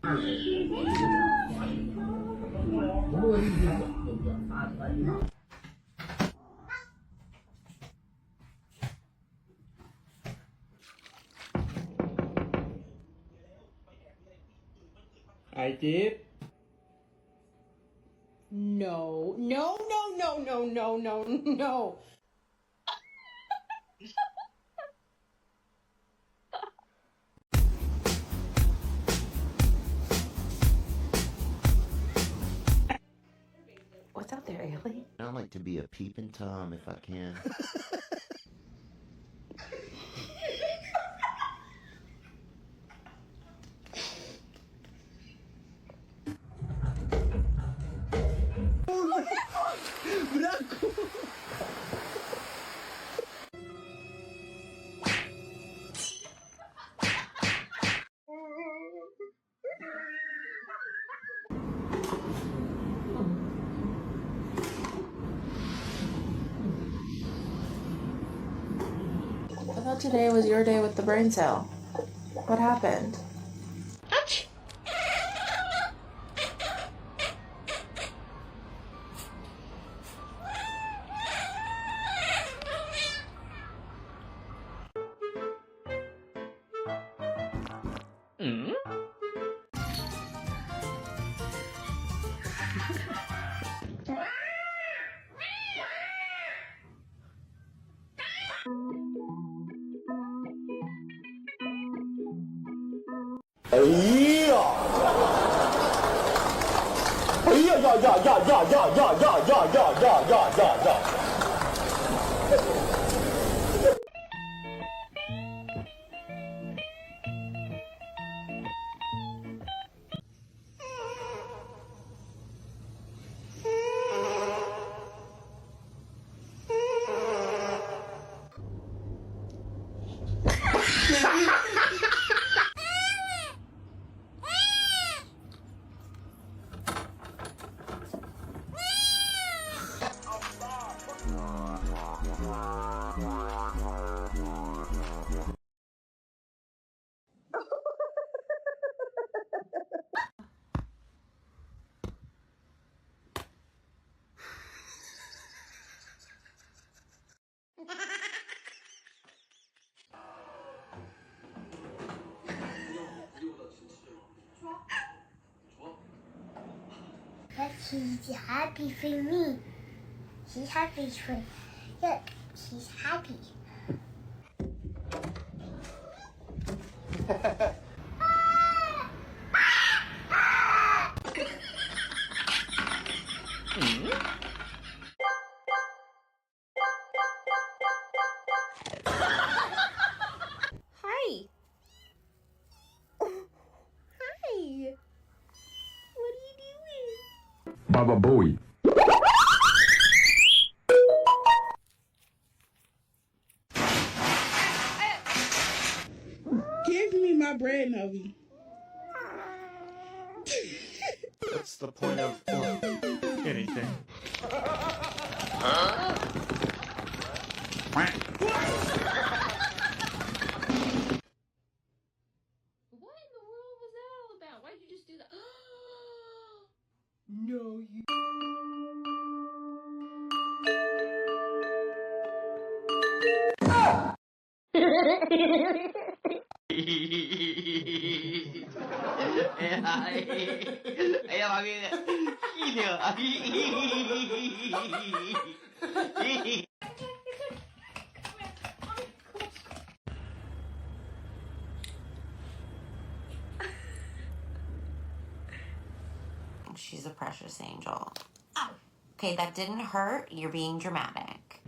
ไอจิ๊บ No, no, no, no, no, no, no, no. What's out there, Ailey? I'd like to be a peeping Tom if I can. I thought today was your day with the brain cell. What happened? But she's happy for me. She's happy for... Look, she's happy. Hi. Hi. What are you doing? Baba Bowie. Give me my bread, Novi. What's the point of anything? What in the world was that all about? Why did you just do that? No, you. She's a precious angel. Oh, okay, that didn't hurt. You're being dramatic.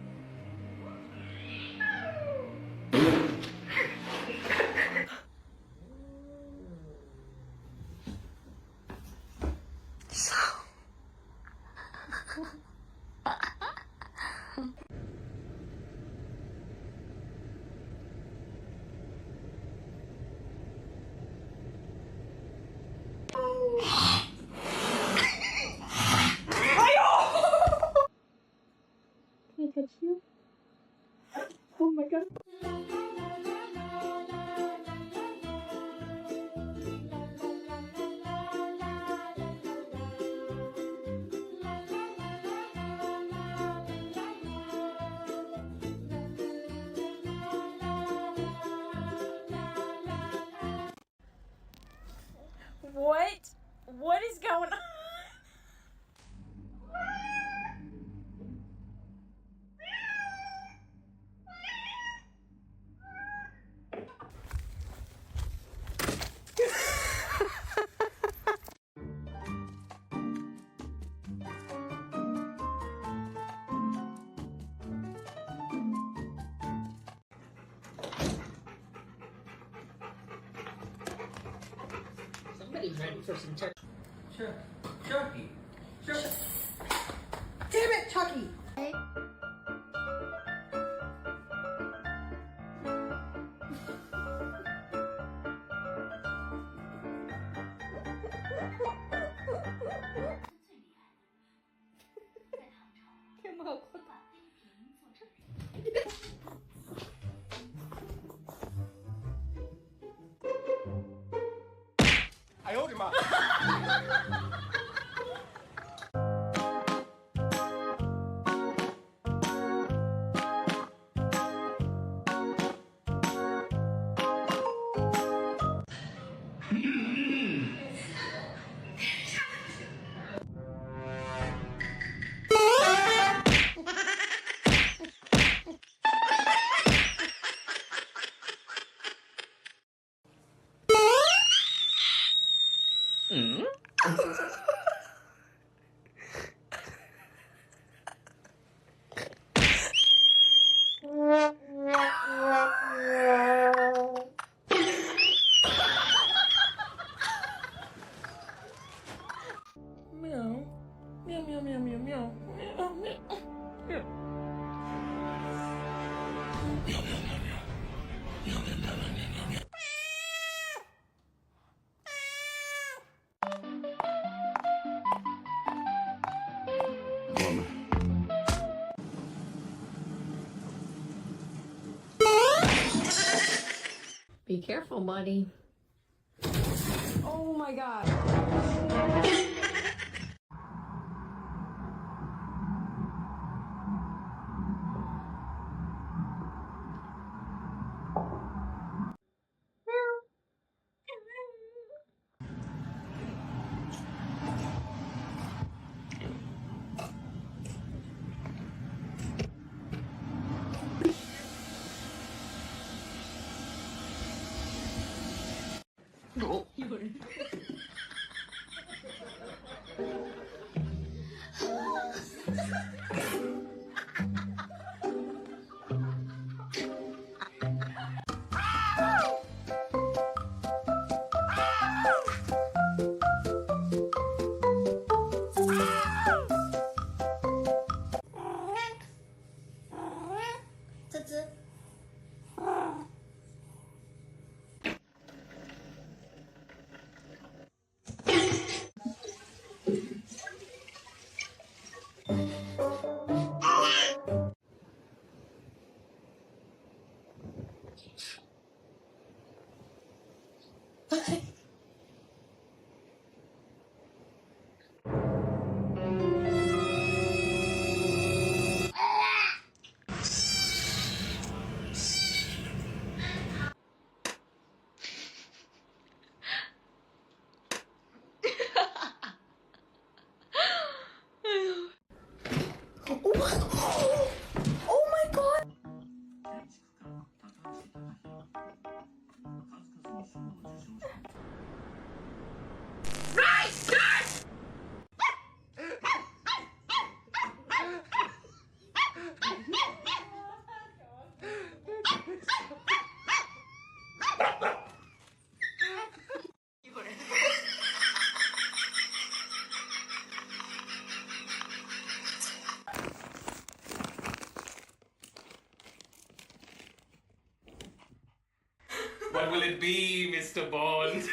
What? What is going on? Somebody's ready for some turkey. Chucky. Damn it, Chucky! Meow. Meow, meow, meow, meow, meow. Meow, meow. Meow. Be careful, buddy. Oh my god. What will it be, Mr. Bond?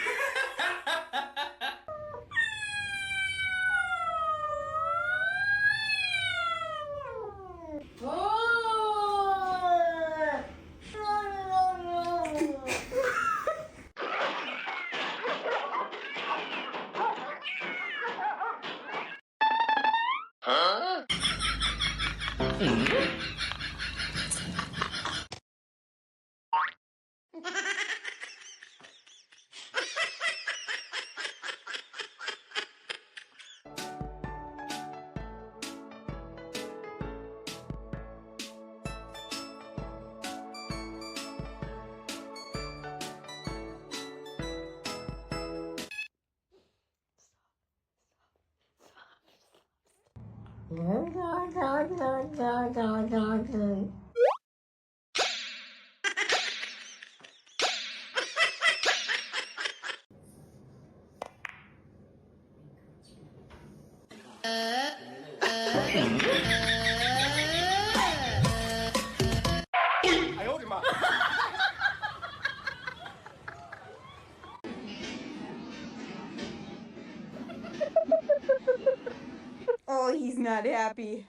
Oh, he's not happy.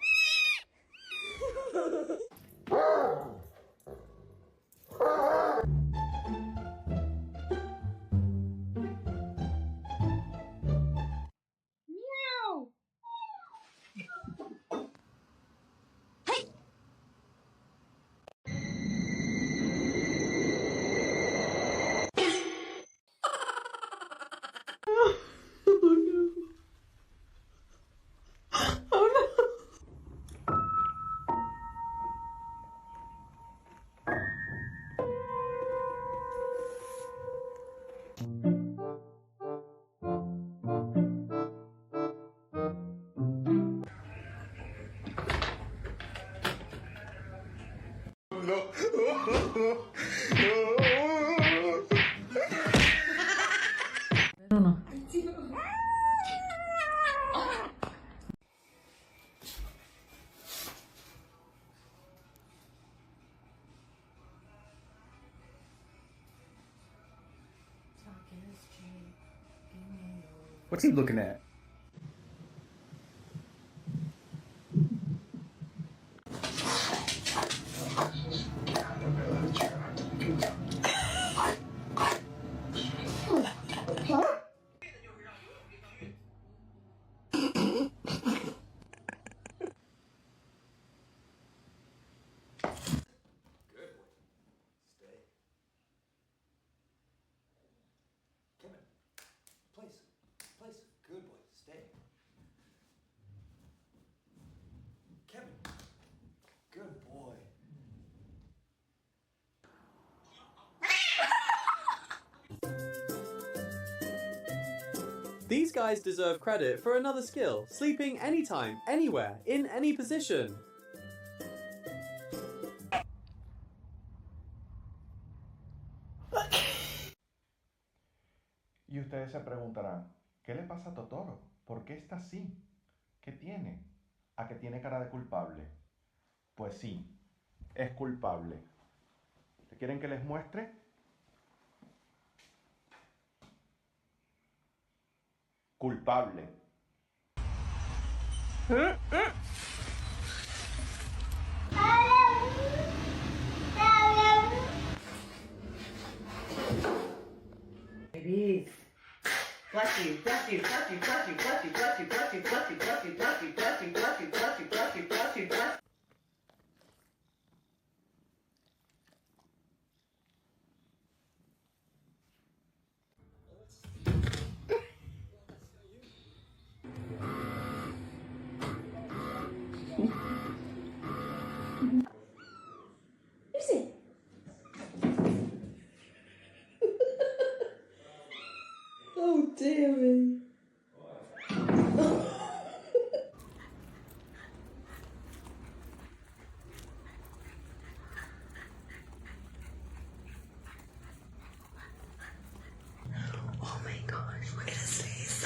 Meow. What's he looking at? These guys deserve credit for another skill, sleeping anytime, anywhere, in any position. Y ustedes se preguntarán, ¿qué le pasa a Totoro? ¿Por qué está así? ¿Qué tiene? ¿A qué tiene cara de culpable? Pues sí, es culpable. ¿Quieren que les muestre? Culpable. Babies. Bless you, bless you, bless you, bless you, bless you, bless you, bless you, bless you, bless you, bless you, bless you, bless you, bless you, bless you, bless you, bless you. Oh, damn it. Oh my gosh, look at his face.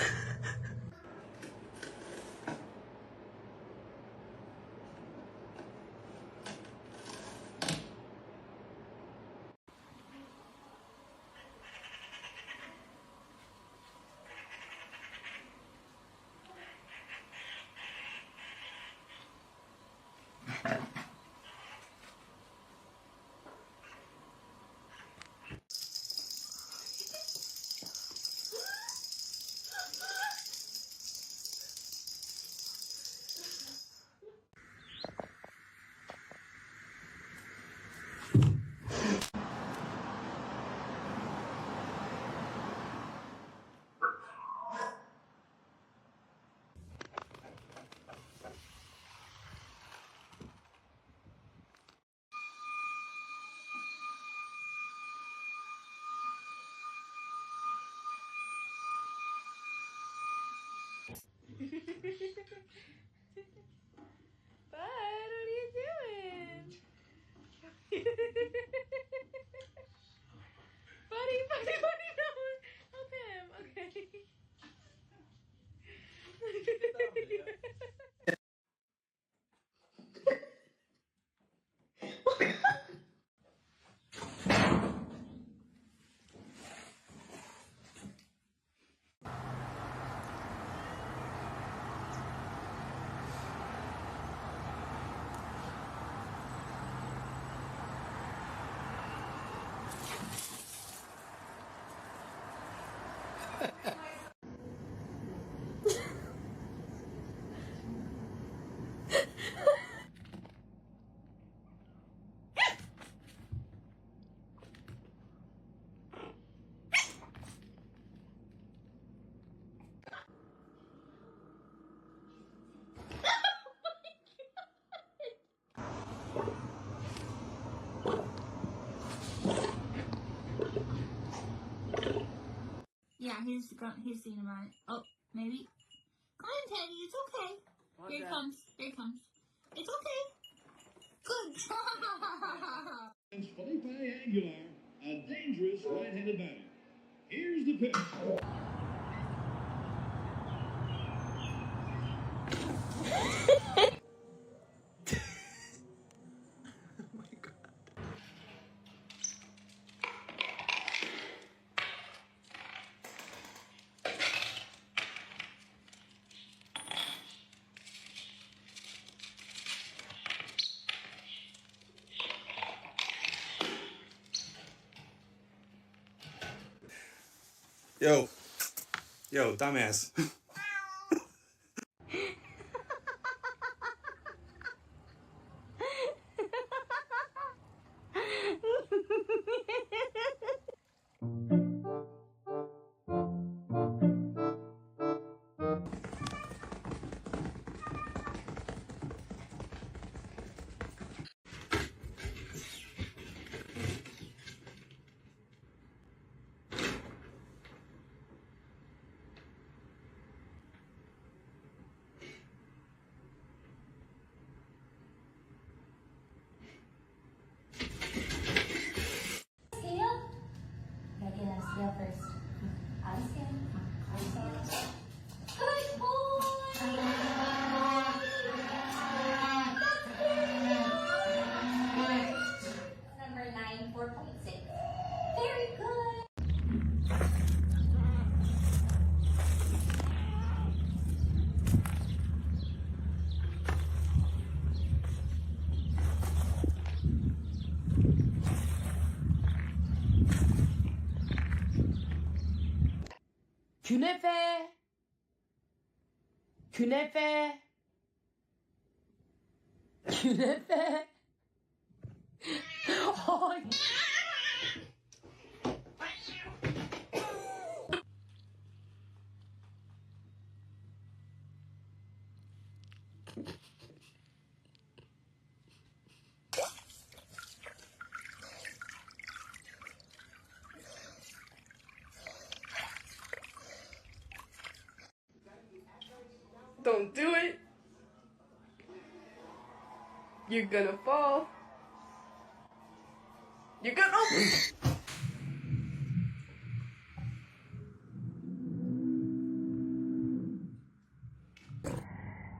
Buddy, no. Help him. Okay. Yeah, he's seen about it. Oh, maybe. Come on, Teddy, it's okay. Here it comes. Here it comes. It's okay. Good job. Felipe Aguilar, a dangerous right-handed batter. Here's the pitch. Yo, dumbass. Scale first. On scale. Good boy! Number 9, 4.6. Very good. Künefe. Künefe. Künefe. Ay. Don't do it. You're gonna fall. You're gonna...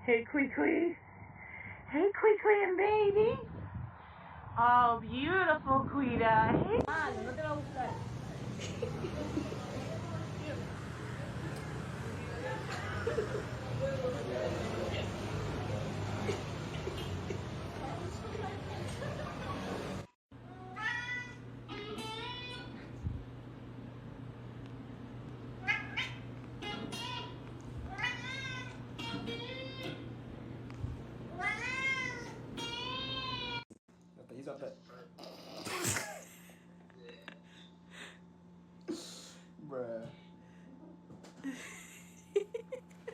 Hey, Quickly. Hey, Quickly and baby. Oh, beautiful, Quita. Hey. Ah, no te va a gustar. He's up there. Bruh.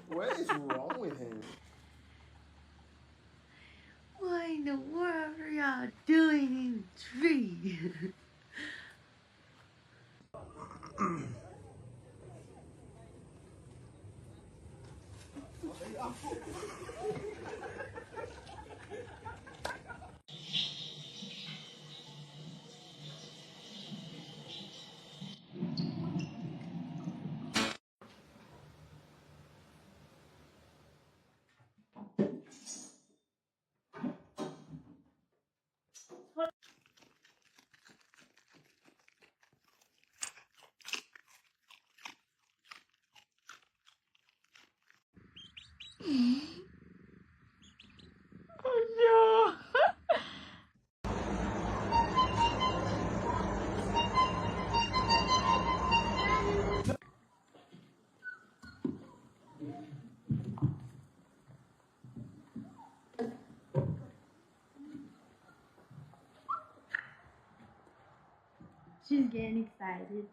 What is wrong with him? What in the world are y'all doing in the tree? She's getting excited.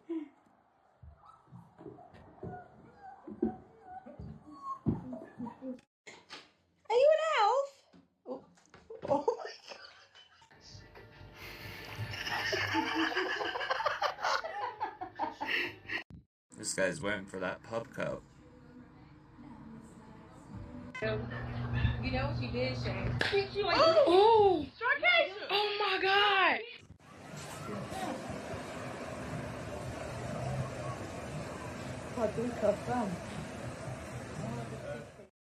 Are you an elf? Oh my This guy's waiting for that pub coat. You know what you did, Shane? Oh! Oh my god! God, where did it come from?